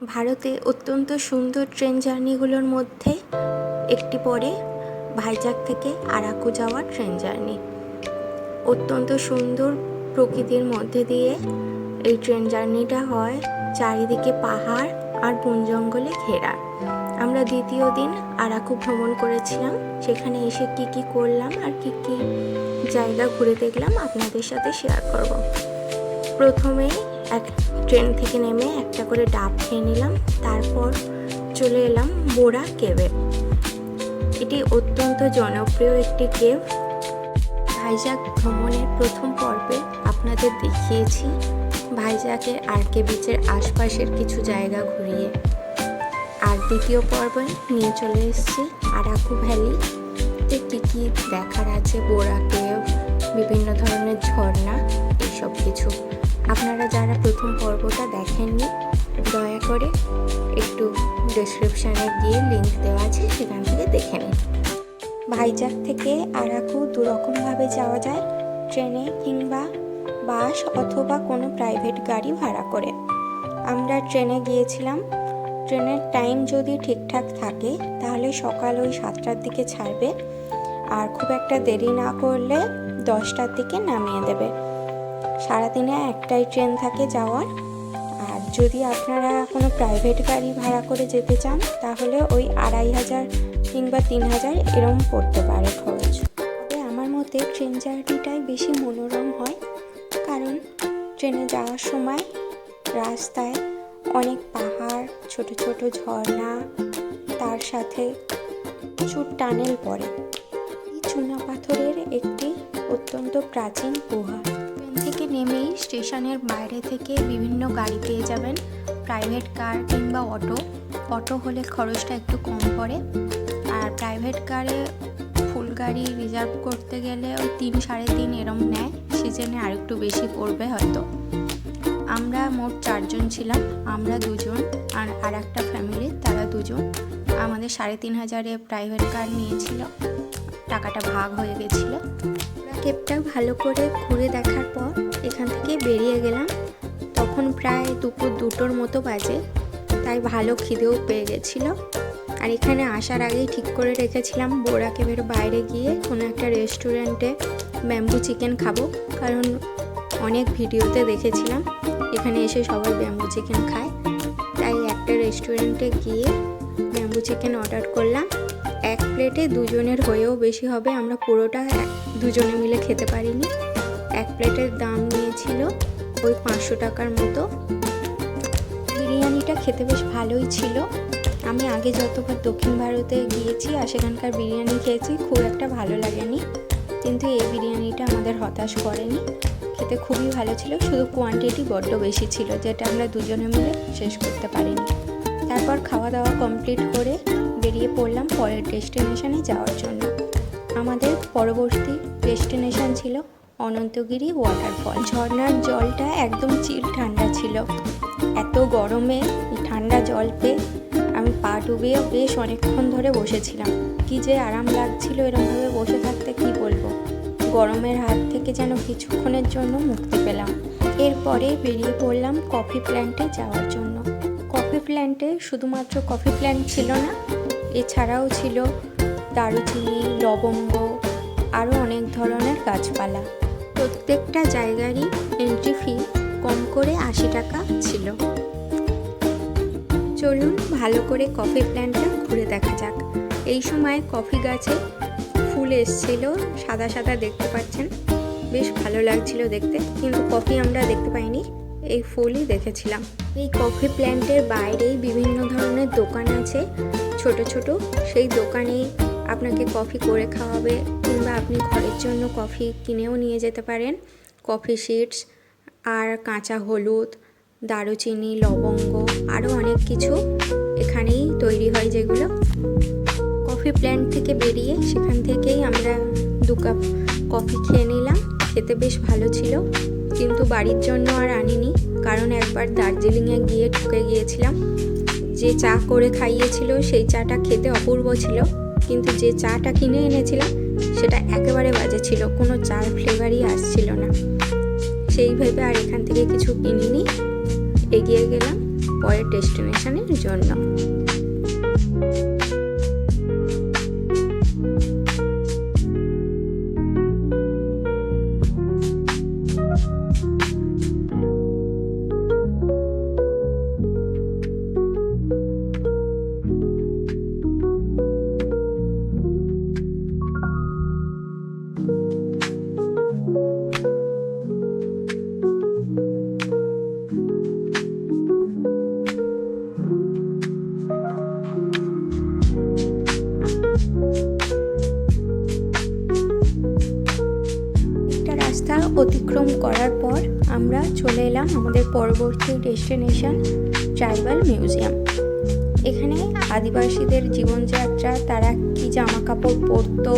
ভারতে অত্যন্ত সুন্দর ট্রেন জার্নিগুলোর মধ্যে একটি পড়ে ভাইজ্যাগ থেকে আরাকু যাওয়ার ট্রেন জার্নি। অত্যন্ত সুন্দর প্রকৃতির মধ্যে দিয়ে এই ট্রেন জার্নিটা হয়, চারিদিকে পাহাড় আর বন জঙ্গলে ঘেরা। আমরা দ্বিতীয় দিন আরাকু ভ্রমণ করেছিলাম। সেখানে এসে কি কি করলাম আর কি কি জায়গা ঘুরে দেখলাম আপনাদের সাথে শেয়ার করব। প্রথমেই ট্রেন থেকে নেমে একটা করে ডাব খেয়ে নিলাম। তারপর চলে এলাম বোরা কেভে। এটি অত্যন্ত জনপ্রিয় একটি কেভ। ভাইজ্যাগ ভ্রমণের প্রথম পর্বে আপনাদের দেখিয়েছি ভাইজ্যাগের আরকে বিচের আশপাশের কিছু জায়গা ঘুরিয়ে। আর দ্বিতীয় পর্বে নিয়ে চলে এসেছি আরাকু ভ্যালিতে কী কী দেখার আছে, বোরা কেভ, বিভিন্ন ধরনের ঝর্ণা, এইসব কিছু। আপনারা যারা প্রথম পর্বটা দেখেননি, দয়া করে একটু ডেসক্রিপশানে গিয়ে লিঙ্ক দেওয়া আছে, সেখান থেকে দেখে নিন। ভাইজ্যাগ থেকে আরাকু দুরকমভাবে যাওয়া যায়, ট্রেনে কিংবা বাস অথবা কোনো প্রাইভেট গাড়ি ভাড়া করে। আমরা ট্রেনে গিয়েছিলাম। ট্রেনের টাইম যদি ঠিকঠাক থাকে তাহলে সকাল ওই 7টার দিকে ছাড়বে, আর খুব একটা দেরি না করলে 10টার দিকে নামিয়ে দেবে। সারাদিনে একটাই ট্রেন থাকে যাওয়ার। আর যদি আপনারা কোনো প্রাইভেট গাড়ি ভাড়া করে যেতে চান তাহলে ওই 2500 কিংবা 3000 এরম পড়তে পারে খরচ। তবে আমার মতে ট্রেন জার্নিটাই বেশি মনোরম হয়, কারণ ট্রেনে যাওয়ার সময় রাস্তায় অনেক পাহাড়, ছোট ছোট ঝর্ণা, তার সাথে প্রচুর টানেল পড়ে। এই চুনা পাথরের একটি অত্যন্ত প্রাচীন গুহা। ট্রেন থেকে নেমেই স্টেশনের বাইরে থেকে বিভিন্ন গাড়ি পেয়ে যাবেন, প্রাইভেট কার কিংবা অটো হলে খরচটা একটু কম পড়ে। আর প্রাইভেট কারে ফুল গাড়ি রিজার্ভ করতে গেলে ওই 3-3.5 এরম নেয়, সিজনে আর একটু বেশি পড়বে হয়তো। আমরা মোট 4 জন ছিলাম, আমরা 2 জন আর একটা ফ্যামিলি, তারা 2 জন। আমাদের 3500 প্রাইভেট কার নিয়েছিল, টাকাটা ভাগ হয়ে গেছিলো। কেভটা ভালো করে ঘুরে দেখার পর এখান থেকে বেরিয়ে গেলাম। তখন প্রায় দুপুর 2টোর মতো বাজে, তাই ভালো খিদেও পেয়ে গেছিলো। আর এখানে আসার আগেই ঠিক করে রেখেছিলাম বোরা কেভের বাইরে গিয়ে কোনো একটা রেস্টুরেন্টে ব্যাম্বু চিকেন খাবো, কারণ অনেক ভিডিওতে দেখেছিলাম এখানে এসে সবাই ব্যাম্বু চিকেন খায়। তাই একটা রেস্টুরেন্টে গিয়ে ব্যাম্বু চিকেন অর্ডার করলাম। এক প্লেটে 2 জনের হয়েও বেশি হবে, আমরা পুরোটা 2 জনে মিলে খেতে পারিনি। এক প্লেটের দাম নিয়েছিল ওই 500 টাকার মতো। বিরিয়ানিটা খেতে বেশ ভালোই ছিল। আমি আগে যতবার দক্ষিণ ভারতে গিয়েছি আর সেখানকার বিরিয়ানি খেয়েছি, খুব একটা ভালো লাগেনি, কিন্তু এই বিরিয়ানিটা আমাদের হতাশ করেনি। খেতে খুবই ভালো ছিল, শুধু কোয়ান্টিটি বড্ড বেশি ছিল, যেটা আমরা 2 জনে মিলে শেষ করতে পারিনি। তারপর খাওয়া দাওয়া কমপ্লিট করে বেরিয়ে পড়লাম পরের ডেস্টিনেশনে যাওয়ার জন্য। আমাদের পরবর্তী ডেস্টিনেশন ছিল অনন্তগিরি ওয়াটারফল। ঝর্ণার জলটা একদম চিল ঠান্ডা ছিল। এত গরমে ঠান্ডা জল পেয়ে আমি পা ডুবিয়ে বেশ অনেকক্ষণ ধরে বসেছিলাম। কি যে আরাম লাগছিল এরকমভাবে বসে থাকতে, কি বলবো। গরমের হাত থেকে যেন কিছুক্ষণের জন্য মুক্তি পেলাম। এরপরে বেরিয়ে পড়লাম কফি প্ল্যান্টে যাওয়ার জন্য। কফি প্ল্যান্টে শুধুমাত্র কফি প্ল্যান্ট ছিল না, এছাড়াও ছিল দারুচিনি, লবঙ্গ, আরও অনেক ধরনের গাছপালা। প্রত্যেকটা জায়গারই এন্ট্রি ফি কম করে 80 টাকা ছিল। চলুন ভালো করে কফি প্ল্যান্টটা ঘুরে দেখা যাক। এই সময় কফি গাছে ফুল এসছিল, সাদা সাদা দেখতে পাচ্ছেন, বেশ ভালো লাগছিল দেখতে, কিন্তু কফি আমরা দেখতে পাইনি, এই ফুলই দেখেছিলাম। এই কফি প্ল্যান্টের বাইরেই বিভিন্ন ধরনের দোকান আছে ছোট ছোট, সেই দোকানেই আপনাকে কফি করে খাওয়াবে, কিংবা আপনি ঘরের জন্য কফি কিনেও নিয়ে যেতে পারেন। কফি সিডস আর কাঁচা হলুদ, দারুচিনি, লবঙ্গ, আরও অনেক কিছু এখানেই তৈরি হয় যেগুলো। কফি প্ল্যান্ট থেকে বেরিয়ে সেখান থেকেই আমরা 2 কাপ কফি খেয়ে নিলাম। খেতে বেশ ভালো ছিল, কিন্তু বাড়ির জন্য আর আনিনি, কারণ একবার দার্জিলিংয়ে গিয়ে ঠকে গিয়েছিলাম। যে চা করে খাইয়েছিল সেই চাটা খেতে অপূর্ব ছিল, কিন্তু যে চাটা কিনে এনেছিলাম সেটা একেবারে বাজে ছিল, কোনো চার ফ্লেভারই আসছিল না। সেই ভেবে আর এখান থেকে কিছু কিনিনি, এগিয়ে গেলাম পরের ডেস্টিনেশনের জন্য। রাস্তা অতিক্রম করার পর আমরা চলে এলাম আমাদের পরবর্তী ডেস্টিনেশন ট্রাইবাল মিউজিয়াম। এখানে আদিবাসীদের জীবনযাত্রা, তারা কি জামা কাপড় পরতো,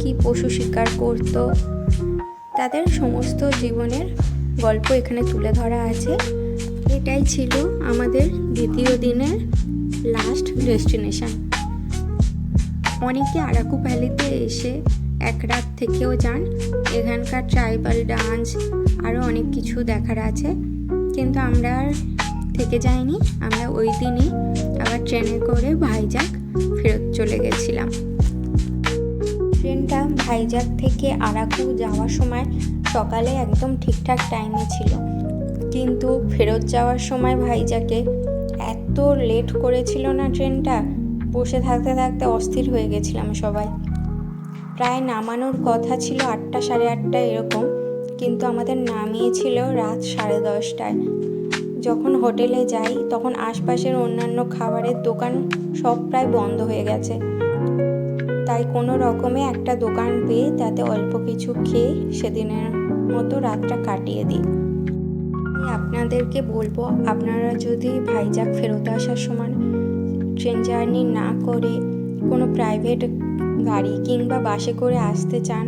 কি পশু শিকার করত, তাদের সমস্ত জীবনের গল্প এখানে তুলে ধরা আছে। এটাই ছিল আমাদের দ্বিতীয় দিনের লাস্ট ডেস্টিনেশন। অনেকে আরাকু ভ্যালিতে এসে এক রাত থেকেও যান। এখানকার ট্রাইবাল ডান্স আরও অনেক কিছু দেখার আছে, কিন্তু আমরা আর থেকে যাইনি। আমরা ওই দিনই আবার ট্রেনে করে ভাইজাগ ফেরত চলে গেছিলাম। ট্রেনটা ভাইজাগ থেকে আরাকু যাওয়ার সময় সকালে একদম ঠিকঠাক টাইমে ছিল, কিন্তু ফেরত যাওয়ার সময় ভাইজাগে এত লেট করেছিল না ট্রেনটা, বসে থাকতে থাকতে অস্থির হয়ে গেছিলাম সবাই। প্রায় নামানোর কথা ছিল 8টা সাড়ে 8টা এরকম, কিন্তু আমাদের নামিয়েছিল রাত 10:30টায়। যখন হোটেলে যাই তখন আশপাশের অন্যান্য খাবারের দোকান সব প্রায় বন্ধ হয়ে গেছে, তাই কোনো রকমে একটা দোকান পেয়ে তাতে অল্প কিছু খেয়ে সেদিনের মতো রাতটা কাটিয়ে দিই। আপনাদেরকে বলবো, আপনারা যদি ভাইজাগ ফেরত আসার সময় ট্রেন জার্নি না করে কোনো প্রাইভেট গাড়ি কিংবা বাসে করে আসতে চান,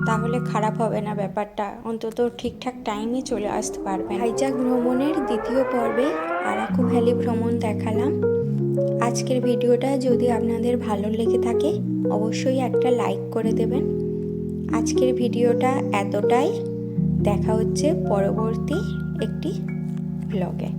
তাহলে খারাপ হবে না ব্যাপারটা, অন্তত ঠিকঠাক টাইমে চলে আসতে পারবেন। ভাইজাগ ভ্রমণের দ্বিতীয় পর্বে আরাকু ভ্যালি ভ্রমণ দেখালাম। আজকের ভিডিওটা যদি আপনাদের ভালো লেগে থাকে অবশ্যই একটা লাইক করে দেবেন। আজকের ভিডিওটা এতটাই, দেখা হচ্ছে পরবর্তী একটি ব্লগে।